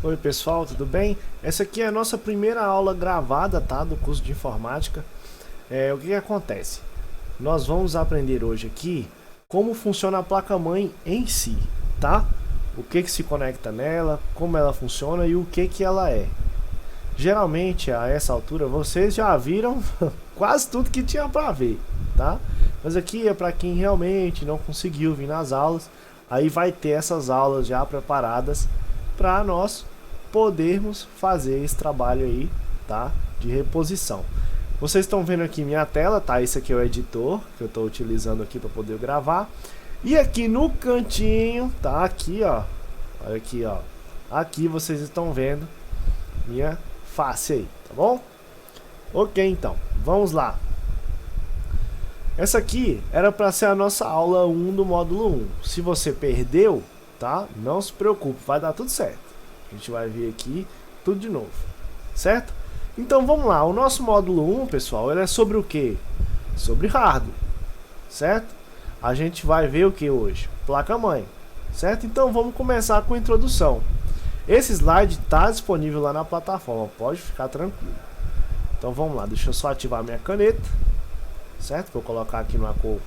Oi pessoal, tudo bem? Essa aqui é a nossa primeira aula gravada, tá? Do curso de informática. O que acontece? Nós vamos aprender hoje aqui como funciona a placa-mãe em si, tá? O que se conecta nela, como ela funciona e o que ela é. Geralmente, a essa altura, vocês já viram quase tudo que tinha para ver, tá? Mas aqui é para quem realmente não conseguiu vir nas aulas. Aí vai ter essas aulas já preparadas para nós podermos fazer esse trabalho aí, tá? De reposição. Vocês estão vendo aqui minha tela, tá? Esse aqui é o editor que eu estou utilizando aqui para poder gravar. E aqui no cantinho, tá? Aqui, ó. Olha aqui, ó. Aqui vocês estão vendo minha face aí, tá bom? Ok, então. Vamos lá. Essa aqui era para ser a nossa aula 1 do módulo 1. Se você perdeu, tá? Não se preocupe, vai dar tudo certo. A gente vai ver aqui tudo de novo, certo? Então vamos lá, o nosso módulo 1, pessoal, ele é sobre o que? Sobre hardware, certo? A gente vai ver o que hoje? Placa-mãe, certo? Então vamos começar com a introdução. Esse slide está disponível lá na plataforma, pode ficar tranquilo. Então vamos lá, deixa eu só ativar minha caneta, certo? Vou colocar aqui numa cor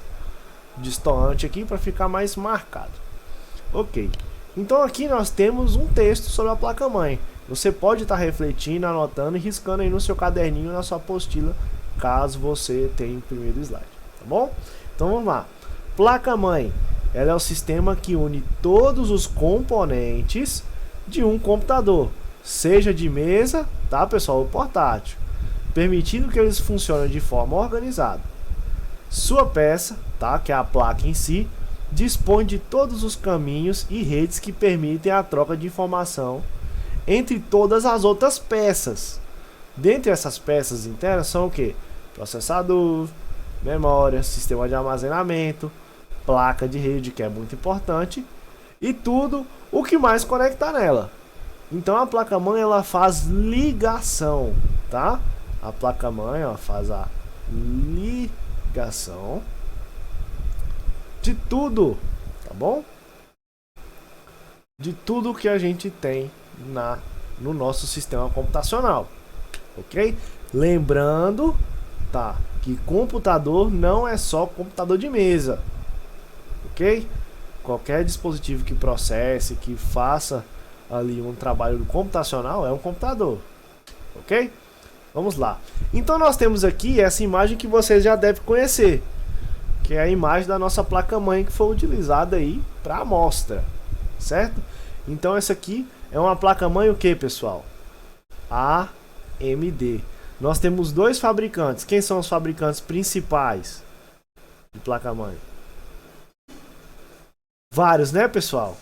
destoante aqui para ficar mais marcado. Ok. Então aqui nós temos um texto sobre a placa-mãe. Você pode estar refletindo, anotando e riscando aí no seu caderninho, na sua apostila, caso você tenha o primeiro slide, tá bom? Então vamos lá. Placa-mãe, ela é o sistema que une todos os componentes de um computador, seja de mesa, tá pessoal, ou portátil, permitindo que eles funcionem de forma organizada. Sua peça, tá, que é a placa em si, dispõe de todos os caminhos e redes que permitem a troca de informação entre todas as outras peças. Dentre essas peças internas são o que? Processador, memória, sistema de armazenamento, placa de rede, que é muito importante, e tudo o que mais conecta nela. Então a placa-mãe ela faz ligação, tá? A placa-mãe faz a ligação de tudo, tá bom? De tudo que a gente tem no nosso sistema computacional, ok? Lembrando, tá, que computador não é só computador de mesa, ok? Qualquer dispositivo que processe, que faça ali um trabalho computacional é um computador, ok? Vamos lá. Então nós temos aqui essa imagem que vocês já devem conhecer, que é a imagem da nossa placa-mãe que foi utilizada aí para amostra, certo? Então essa aqui é uma placa-mãe o que, pessoal? AMD. Nós temos dois fabricantes. Quem são os fabricantes principais de placa-mãe? Vários, né, pessoal?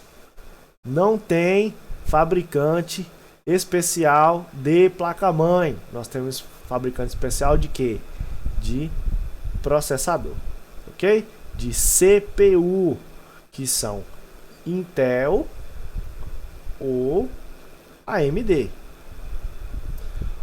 Não tem fabricante especial de placa-mãe. Nós temos fabricante especial de quê? De processador. Ok? De CPU, que são Intel ou AMD.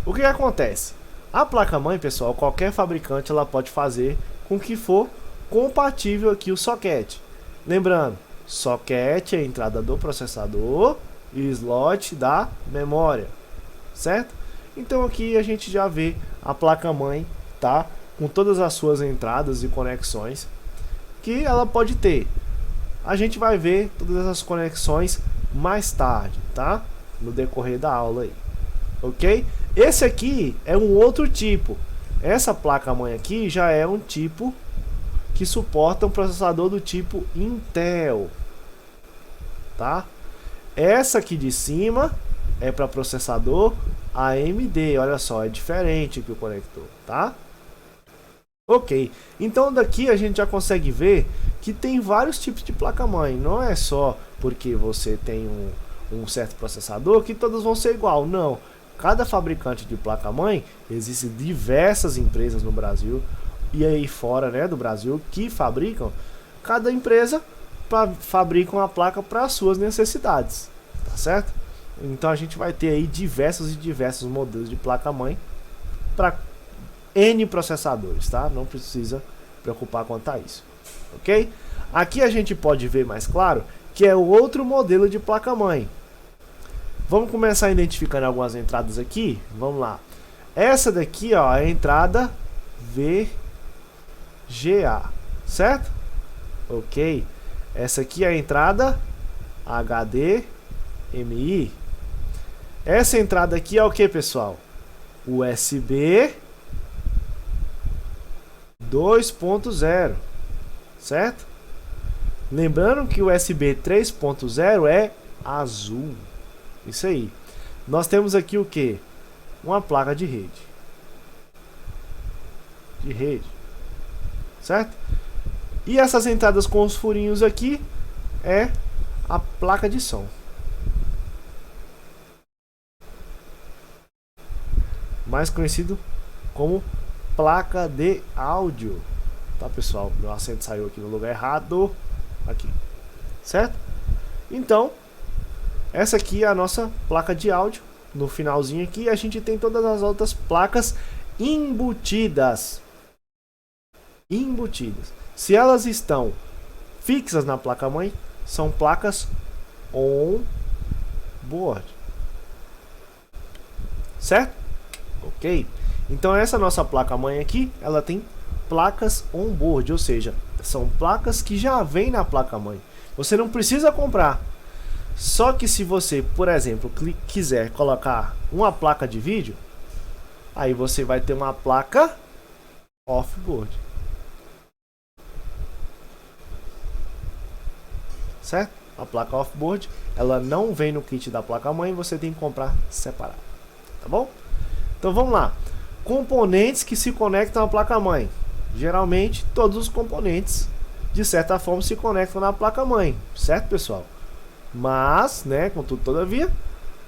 O que acontece? A placa-mãe, pessoal, qualquer fabricante ela pode fazer com que for compatível aqui o socket. Lembrando, socket é a entrada do processador e slot da memória, certo? Então aqui a gente já vê a placa-mãe, tá? Com todas as suas entradas e conexões que ela pode ter. A gente vai ver todas essas conexões mais tarde, tá? No decorrer da aula aí, ok? Esse aqui é um outro tipo. Essa placa-mãe aqui já é um tipo que suporta um processador do tipo Intel, tá? Essa aqui de cima é para processador AMD, olha só, é diferente aqui o conector, tá? Ok, então daqui a gente já consegue ver que tem vários tipos de placa-mãe. Não é só porque você tem um certo processador que todos vão ser igual, não. Cada fabricante de placa-mãe, existem diversas empresas no Brasil e aí fora, né, do Brasil que fabricam. Cada empresa fabrica uma placa para as suas necessidades, tá certo? Então a gente vai ter aí diversos modelos de placa-mãe para N processadores, tá? Não precisa preocupar quanto a isso, ok? Aqui a gente pode ver mais claro que é o outro modelo de placa-mãe. Vamos começar identificando algumas entradas aqui. Vamos lá. Essa daqui, ó, é a entrada VGA, certo? Ok. Essa aqui é a entrada HDMI. Essa entrada aqui é o que, pessoal? USB 2.0, certo? Lembrando que o USB 3.0 é azul. Isso aí. Nós temos aqui o que? Uma placa de rede. Certo? E essas entradas com os furinhos aqui é a placa de som. Mais conhecido como placa de áudio. Tá, pessoal? Meu acento saiu aqui no lugar errado. Aqui. Certo? Então, essa aqui é a nossa placa de áudio. No finalzinho aqui a gente tem todas as outras placas embutidas. Se elas estão fixas na placa-mãe, são placas on-board. Certo? Ok. Então essa nossa placa-mãe aqui, ela tem placas on-board, ou seja, são placas que já vêm na placa-mãe. Você não precisa comprar. Só que se você, por exemplo, quiser colocar uma placa de vídeo, aí você vai ter uma placa off-board. Certo? A placa off-board, ela não vem no kit da placa-mãe, você tem que comprar separado. Tá bom? Então vamos lá. Componentes que se conectam à placa-mãe. Geralmente, todos os componentes, de certa forma, se conectam na placa-mãe. Certo, pessoal? Mas, né, contudo, todavia,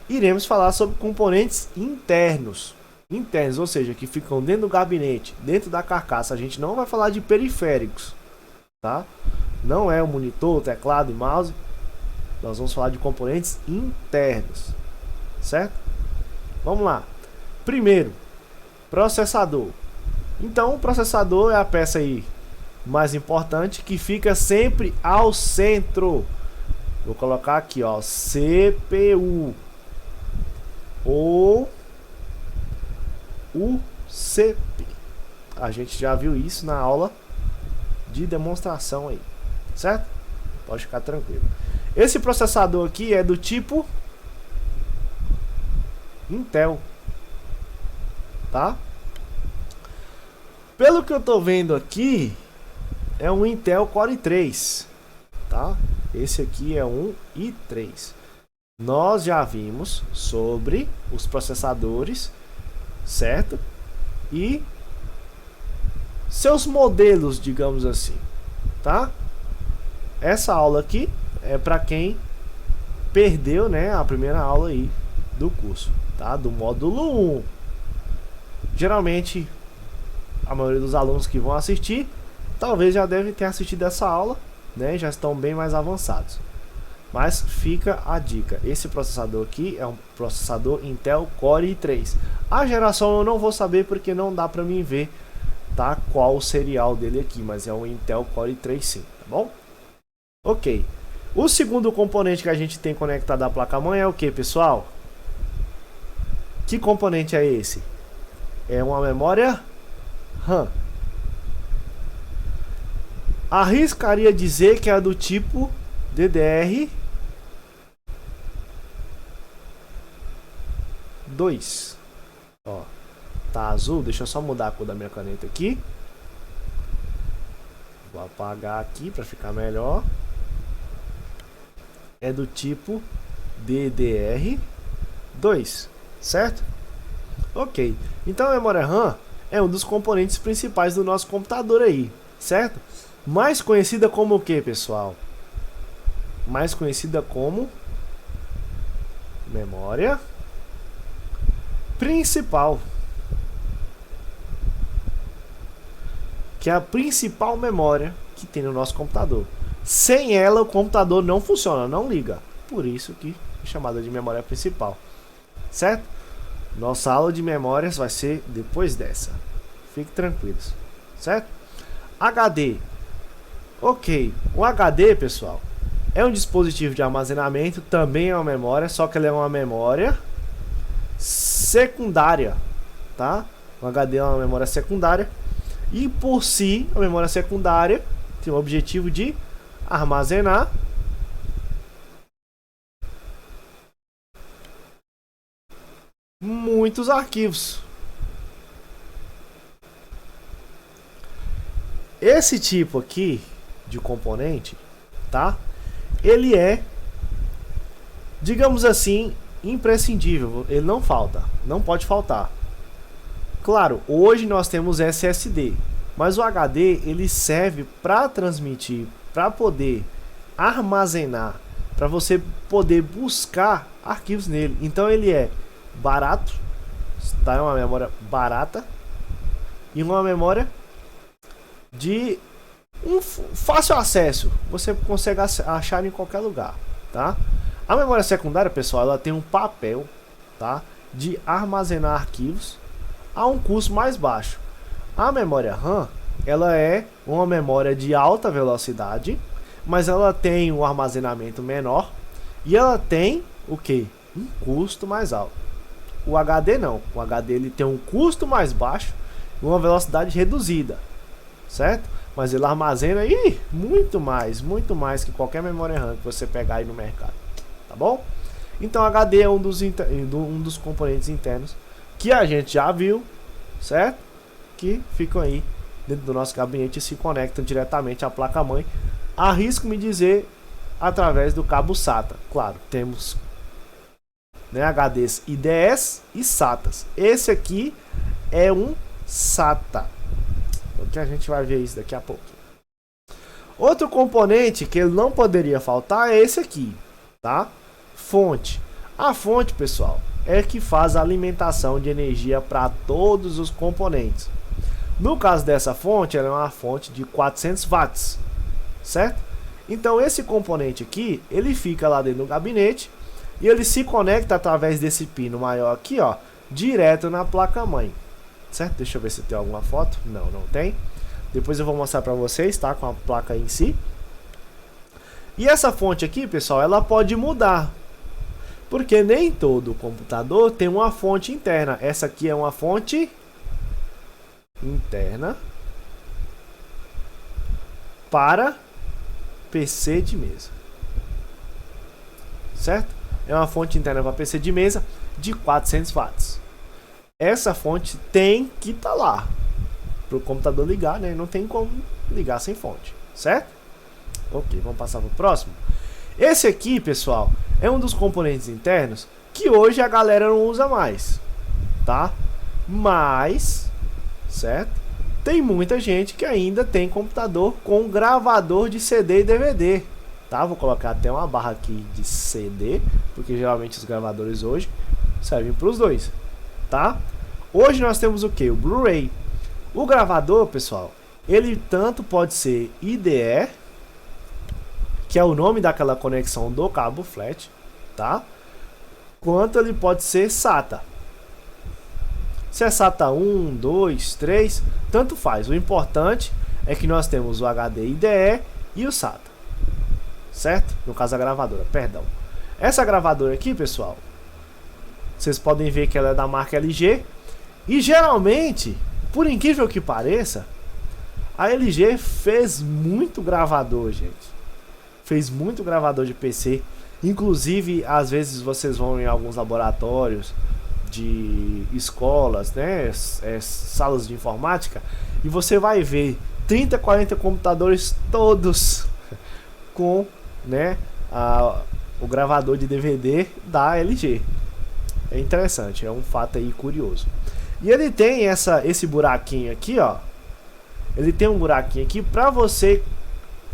iremos falar sobre componentes internos. Internos, ou seja, que ficam dentro do gabinete, dentro da carcaça. A gente não vai falar de periféricos, tá? Não é o monitor, o teclado e mouse. Nós vamos falar de componentes internos, certo? Vamos lá. Primeiro, processador. Então, o processador é a peça aí mais importante que fica sempre ao centro. Vou colocar aqui, ó, CPU ou UCP. A gente já viu isso na aula de demonstração aí, certo? Pode ficar tranquilo. Esse processador aqui é do tipo Intel, tá? Pelo que eu tô vendo aqui, é um Intel Core i3, tá? Esse aqui é um i3. Nós já vimos sobre os processadores, certo? E seus modelos, digamos assim, tá? Essa aula aqui é para quem perdeu, né, a primeira aula aí do curso, tá? Do módulo 1. Geralmente, a maioria dos alunos que vão assistir, talvez já devem ter assistido essa aula, né? Já estão bem mais avançados. Mas fica a dica, esse processador aqui é um processador Intel Core i3. A geração eu não vou saber porque não dá para mim ver, tá, qual o serial dele aqui, mas é um Intel Core i3 sim, tá bom? Ok. O segundo componente que a gente tem conectado à placa-mãe é o que, pessoal? Que componente é esse? É uma memória RAM. Arriscaria dizer que é do tipo DDR2. Ó, tá azul. Deixa eu só mudar a cor da minha caneta aqui. Vou apagar aqui para ficar melhor. É do tipo DDR2, certo? Ok. Então a memória RAM é um dos componentes principais do nosso computador aí, certo? Mais conhecida como o que, pessoal? Mais conhecida como memória principal, que é a principal memória que tem no nosso computador. Sem ela o computador não funciona, não liga. Por isso que é chamada de memória principal, certo? Nossa aula de memórias vai ser depois dessa. Fique tranquilos, certo? HD. Ok, o HD, pessoal, É um dispositivo de armazenamento, também é uma memória, só que ela é uma memória secundária, tá? O HD é uma memória secundária e por si a memória secundária tem o objetivo de armazenar muitos arquivos. Esse tipo aqui de componente, tá? Ele é, digamos assim, imprescindível. Ele não falta, não pode faltar. Claro, hoje nós temos SSD, mas o HD ele serve para transmitir, para poder armazenar, para você poder buscar arquivos nele. Então ele é barato, tá? É uma memória barata e uma memória de um fácil acesso. Você consegue achar em qualquer lugar, tá? A memória secundária, pessoal, ela tem um papel, tá, de armazenar arquivos a um custo mais baixo. A memória RAM, ela é uma memória de alta velocidade, mas ela tem um armazenamento menor e ela tem o que? Um custo mais alto. O HD não. O HD ele tem um custo mais baixo e uma velocidade reduzida, certo? Mas ele armazena aí muito mais que qualquer memória RAM que você pegar aí no mercado, tá bom? Então o HD é um dos componentes internos que a gente já viu, certo? Que ficam aí dentro do nosso gabinete e se conectam diretamente à placa-mãe. Arrisco-me dizer através do cabo SATA. Claro, temos, né, HDs IDS e SATAs. Esse aqui é um SATA, que a gente vai ver isso daqui a pouco. Outro componente que ele não poderia faltar é esse aqui, tá? Fonte. A fonte, pessoal, é que faz a alimentação de energia para todos os componentes. No caso dessa fonte, ela é uma fonte de 400 watts, certo? Então esse componente aqui, ele fica lá dentro do gabinete e ele se conecta através desse pino maior aqui, ó, direto na placa-mãe. Certo? Deixa eu ver se tem alguma foto. Não, não tem. Depois eu vou mostrar para vocês, tá? Com a placa em si. E essa fonte aqui, pessoal, ela pode mudar. Porque nem todo computador tem uma fonte interna. Essa aqui é uma fonte interna para PC de mesa. Certo? É uma fonte interna para PC de mesa de 400 watts. Essa fonte tem que estar lá para o computador ligar, né? Não tem como ligar sem fonte, certo? Ok, vamos passar para o próximo. Esse aqui, pessoal, é um dos componentes internos que hoje a galera não usa mais, tá? Mas, certo? Tem muita gente que ainda tem computador com gravador de CD e DVD, tá? Vou colocar até uma barra aqui de CD, porque geralmente os gravadores hoje servem para os dois, tá? Hoje nós temos o que? O Blu-ray. O gravador, pessoal, ele tanto pode ser IDE, que é o nome daquela conexão do cabo flat, tá? Quanto ele pode ser SATA. Se é SATA 1, 2, 3, tanto faz. O importante é que nós temos o HD IDE e o SATA, certo? No caso a gravadora, perdão. Essa gravadora aqui, pessoal, vocês podem ver que ela é da marca LG. E geralmente, por incrível que pareça, a LG fez muito gravador, gente. Fez muito gravador de PC. Inclusive, às vezes vocês vão em alguns laboratórios de escolas, né, salas de informática, e você vai ver 30, 40 computadores todos com, né, o gravador de DVD da LG. É interessante, é um fato aí curioso. E ele tem esse buraquinho aqui, ó. Ele tem um buraquinho aqui para você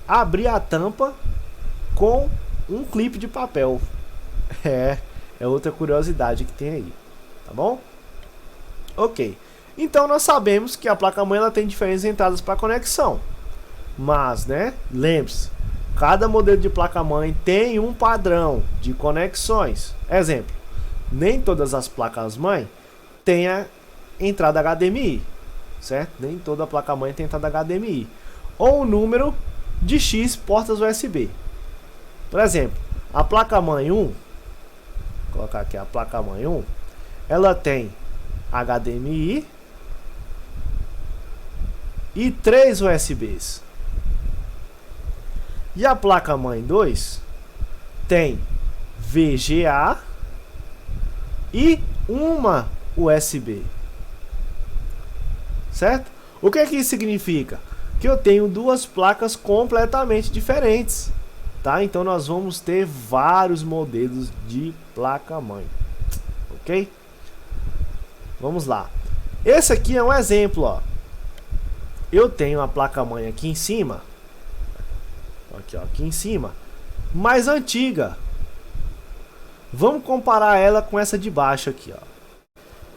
abrir a tampa com um clipe de papel. É outra curiosidade que tem aí, tá bom? Ok. Então nós sabemos que a placa-mãe ela tem diferentes entradas para conexão. Mas, né, lembre-se, cada modelo de placa-mãe tem um padrão de conexões. Exemplo, nem todas as placas-mãe têm a entrada HDMI, certo? Nem toda placa-mãe tem entrada HDMI. Ou um número de X portas USB. Por exemplo, a placa-mãe 1, vou colocar aqui a placa-mãe 1, ela tem HDMI e 3 USBs. E a placa-mãe 2 tem VGA e uma USB. Certo? O que isso significa? Que eu tenho duas placas completamente diferentes. Tá? Então nós vamos ter vários modelos de placa-mãe. Ok? Vamos lá. Esse aqui é um exemplo, ó. Eu tenho a placa-mãe aqui em cima. Aqui, ó, aqui em cima. Mais antiga. Vamos comparar ela com essa de baixo aqui, ó.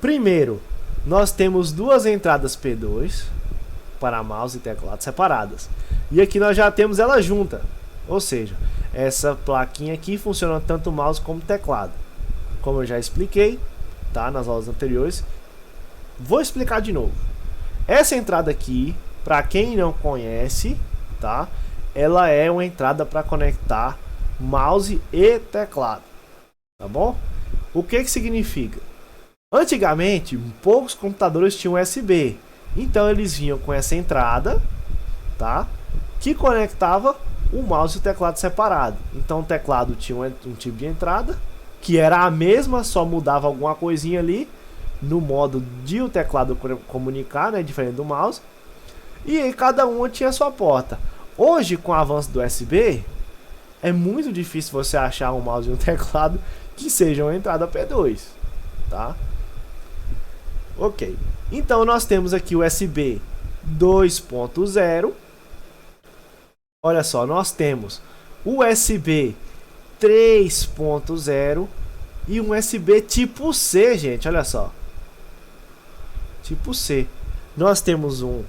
Primeiro, nós temos duas entradas P2 para mouse e teclado separadas. E aqui nós já temos ela junta. Ou seja, essa plaquinha aqui funciona tanto mouse como teclado. Como eu já expliquei, tá, nas aulas anteriores. Vou explicar de novo. Essa entrada aqui, para quem não conhece, tá? Ela é uma entrada para conectar mouse e teclado, tá bom? O que significa? Antigamente, poucos computadores tinham USB, então eles vinham com essa entrada, tá? Que conectava o mouse e o teclado separado. Então o teclado tinha um tipo de entrada, que era a mesma, só mudava alguma coisinha ali, no modo de o teclado comunicar, né? Diferente do mouse. E aí cada uma tinha a sua porta. Hoje, com o avanço do USB, é muito difícil você achar um mouse e um teclado que sejam uma entrada P2, tá? Ok. Então nós temos aqui o USB 2.0. Olha só, nós temos USB 3.0 e um USB tipo C, gente, olha só. Tipo C. Nós temos um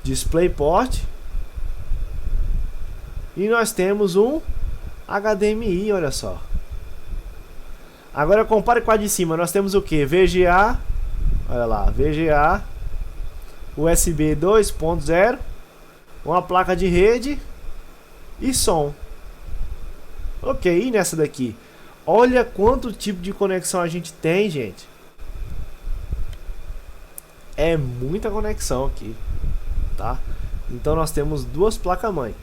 DisplayPort e nós temos um HDMI, olha só. Agora compare com a de cima. Nós temos o que? VGA, olha lá, VGA, USB 2.0, uma placa de rede e som. Ok, e nessa daqui? Olha quanto tipo de conexão a gente tem, gente. É muita conexão aqui, tá? Então nós temos duas placas-mãe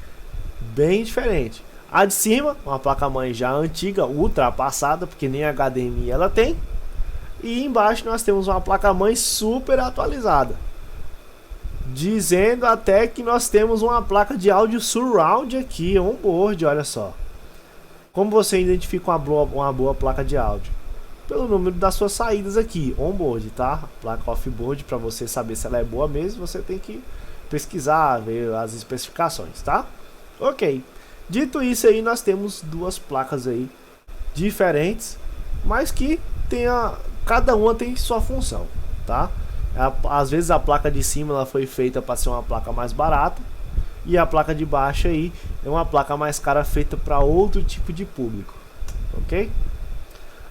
bem diferentes. A de cima, uma placa-mãe já antiga, ultrapassada, porque nem HDMI ela tem. E embaixo nós temos uma placa-mãe super atualizada, dizendo até que nós temos uma placa de áudio surround aqui, on-board, olha só. Como você identifica uma boa placa de áudio? Pelo número das suas saídas aqui, on-board, tá? Placa off-board, para você saber se ela é boa mesmo, você tem que pesquisar, ver as especificações, tá? Ok. Dito isso aí, nós temos duas placas aí diferentes, mas que cada uma tem sua função, tá? Às vezes a placa de cima ela foi feita para ser uma placa mais barata e a placa de baixo aí é uma placa mais cara feita para outro tipo de público, ok?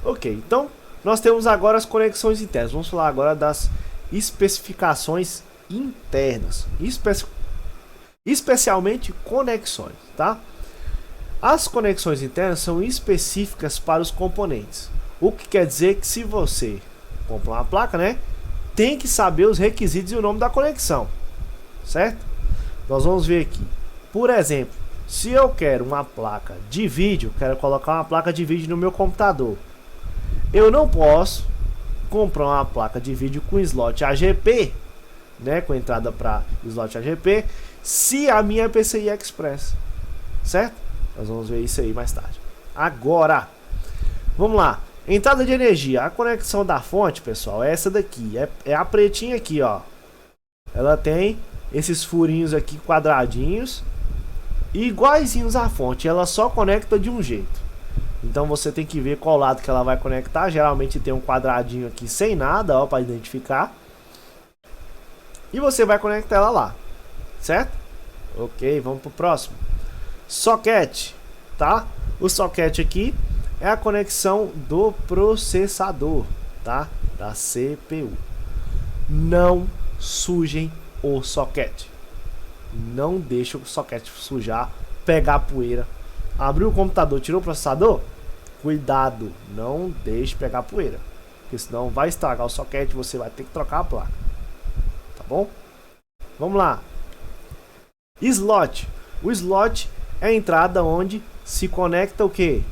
Ok, então nós temos agora as conexões internas. Vamos falar agora das especificações internas, especialmente conexões, tá? As conexões internas são específicas para os componentes. O que quer dizer que se você comprar uma placa, né, tem que saber os requisitos e o nome da conexão, certo? Nós vamos ver aqui. Por exemplo, se eu quero uma placa de vídeo, quero colocar uma placa de vídeo no meu computador, eu não posso comprar uma placa de vídeo com slot AGP, né, com entrada para slot AGP, se a minha é PCI Express, certo? Nós vamos ver isso aí mais tarde. Agora, vamos lá. Entrada de energia. A conexão da fonte, pessoal, é essa daqui. É a pretinha aqui, ó. Ela tem esses furinhos aqui quadradinhos, iguaizinhos à fonte. Ela só conecta de um jeito. Então você tem que ver qual lado que ela vai conectar. Geralmente tem um quadradinho aqui sem nada, ó, para identificar. E você vai conectar ela lá, certo? Ok, vamos pro próximo. Socket, tá? O socket aqui é a conexão do processador, tá? Da CPU. Não sujem o socket. Não deixe o socket sujar, pegar poeira Abriu o computador, tirou o processador, cuidado, não deixe pegar poeira, porque senão vai estragar o soquete e você vai ter que trocar a placa. Tá bom? Vamos lá. Slot. O slot é a entrada onde se conecta o que?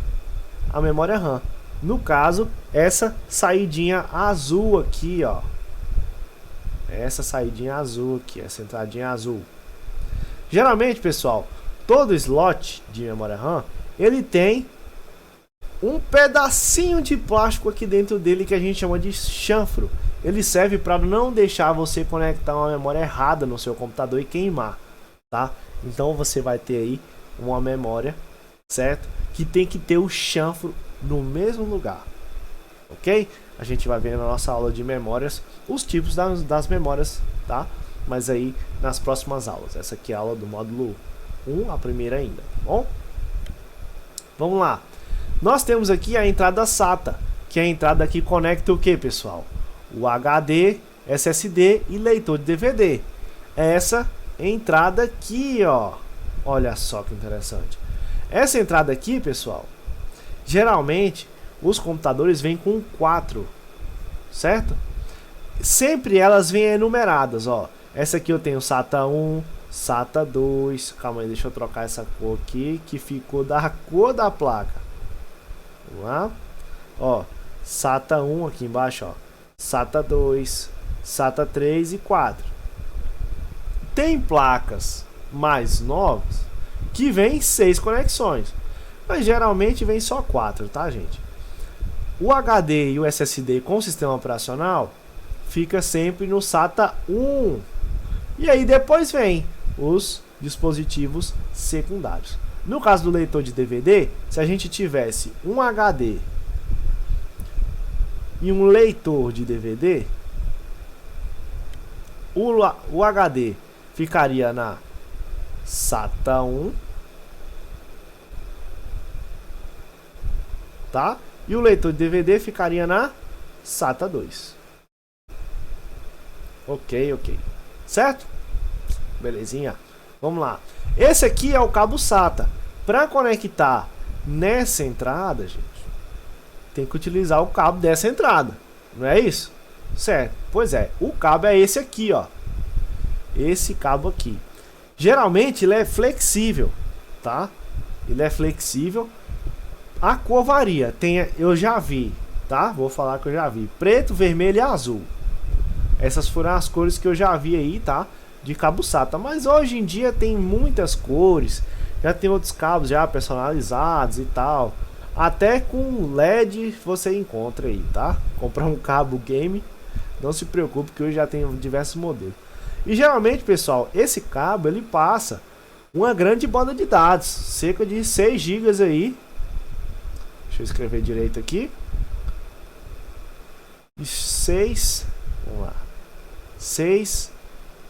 A memória RAM. No caso, essa saidinha azul aqui, ó. Essa saidinha azul aqui, essa entradinha azul. Geralmente, pessoal, todo slot de memória RAM, ele tem um pedacinho de plástico aqui dentro dele que a gente chama de chanfro. Ele serve para não deixar você conectar uma memória errada no seu computador e queimar, tá? Então você vai ter aí uma memória, certo? Que tem que ter o chanfro no mesmo lugar, ok? A gente vai ver na nossa aula de memórias os tipos das memórias, tá? Mas aí nas próximas aulas. Essa aqui é a aula do módulo 1, a primeira ainda, tá bom? Vamos lá. Nós temos aqui a entrada SATA, que é a entrada que conecta o que, pessoal? O HD, SSD e leitor de DVD. Essa entrada aqui, ó. Olha só que interessante. Essa entrada aqui, pessoal, geralmente os computadores vêm com 4, certo? Sempre elas vêm enumeradas, ó. Essa aqui eu tenho SATA 1, SATA 2. Calma aí, deixa eu trocar essa cor aqui, que ficou da cor da placa. Vamos lá. Ó, SATA 1 aqui embaixo, ó. SATA 2, SATA 3 e 4. Tem placas mais novas que vem 6 conexões, mas geralmente vem só 4, tá, gente? O HD e o SSD com sistema operacional fica sempre no SATA 1. E aí depois vem os dispositivos secundários. No caso do leitor de DVD, se a gente tivesse um HD e um leitor de DVD, o HD ficaria na SATA 1, tá? E o leitor de DVD ficaria na SATA 2. Ok. Certo? Belezinha. Vamos lá. Esse aqui é o cabo SATA. Para conectar nessa entrada, gente, tem que utilizar o cabo dessa entrada. Não é isso? Certo. Pois é. O cabo é esse aqui, ó. Esse cabo aqui. Geralmente ele é flexível, tá? Ele é flexível. A cor varia. Eu já vi, tá? Vou falar que eu já vi. Preto, vermelho e azul. Essas foram as cores que eu já vi aí, tá? De cabo SATA. Mas hoje em dia tem muitas cores. Já tem outros cabos já personalizados e tal. Até com LED você encontra aí, tá? Comprar um cabo game, não se preocupe que hoje já tem diversos modelos. E geralmente, pessoal, esse cabo ele passa uma grande banda de dados, cerca de 6 GB aí. Deixa eu escrever direito aqui. 6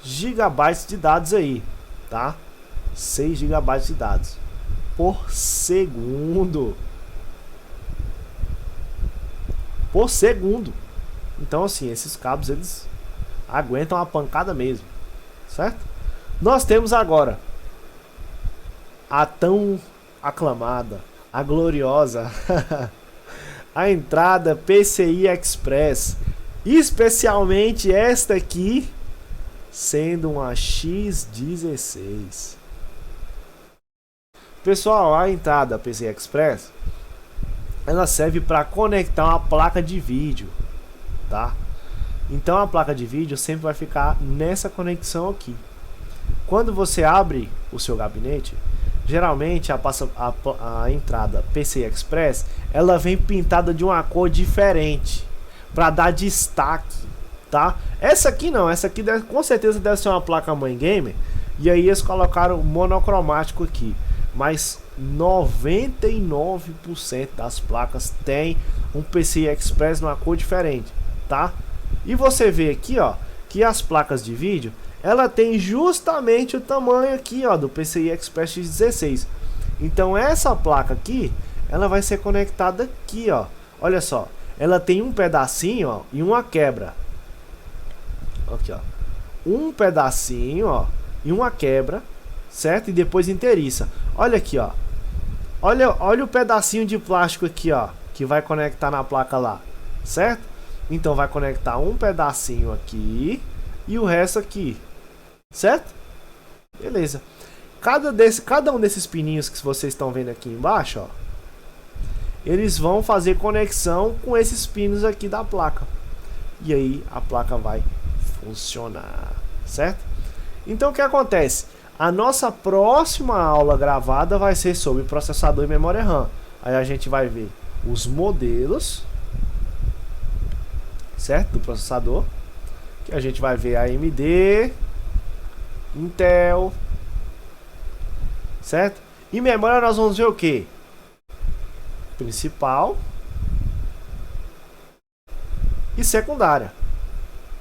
GB de dados aí, tá? 6 GB de dados por segundo. Por segundo. Então assim, esses cabos eles aguentam a pancada mesmo, certo? Nós temos agora a tão aclamada, a gloriosa a entrada PCI Express, especialmente esta aqui sendo uma X16. Pessoal, a entrada PCI Express ela serve para conectar uma placa de vídeo, tá? Então a placa de vídeo sempre vai ficar nessa conexão aqui. Quando você abre o seu gabinete, geralmente a entrada PCI Express ela vem pintada de uma cor diferente para dar destaque, tá? Essa aqui não, essa aqui com certeza deve ser uma placa mãe gamer e aí eles colocaram monocromático aqui, mas 99% das placas tem um PCI Express numa cor diferente, tá? E você vê aqui, ó, que as placas de vídeo ela tem justamente o tamanho aqui, ó, do PCI Express X16. Então essa placa aqui, ela vai ser conectada aqui, ó. Olha só, ela tem um pedacinho, ó, e uma quebra. Aqui, ó, um pedacinho, ó, e uma quebra, certo? E depois inteiriça. Olha aqui, ó. olha o pedacinho de plástico aqui, ó, que vai conectar na placa lá, certo? Então vai conectar um pedacinho aqui e o resto aqui, certo? Beleza. Cada um desses pininhos que vocês estão vendo aqui embaixo, ó, eles vão fazer conexão com esses pinos aqui da placa. E aí a placa vai funcionar, certo? Então o que acontece? A nossa próxima aula gravada vai ser sobre processador e memória RAM. Aí a gente vai ver os modelos, certo? Do processador. Que a gente vai ver AMD, Intel, certo? E memória nós vamos ver o que? Principal e secundária,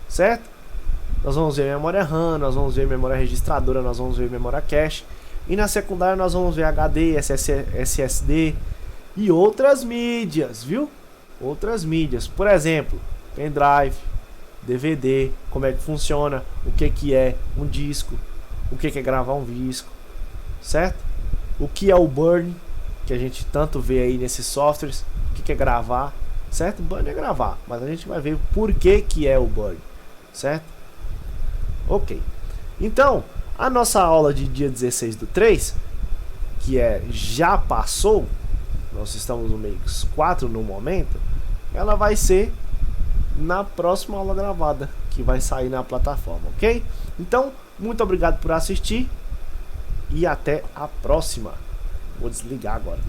certo? Nós vamos ver memória RAM, nós vamos ver memória registradora, nós vamos ver memória cache. E na secundária nós vamos ver HD, SSD e outras mídias, viu? Outras mídias, por exemplo, pendrive, DVD, como é que funciona, o que é um disco, o que é gravar um disco, certo? O que é o burn, que a gente tanto vê aí nesses softwares, o que é gravar, certo? Burn é gravar, mas a gente vai ver por que é o burn, certo? Ok, então a nossa aula de dia 16/3, que já passou, nós estamos no mês 4 no momento, ela vai ser na próxima aula gravada, que vai sair na plataforma, ok? Então, muito obrigado por assistir e até a próxima. Vou desligar agora.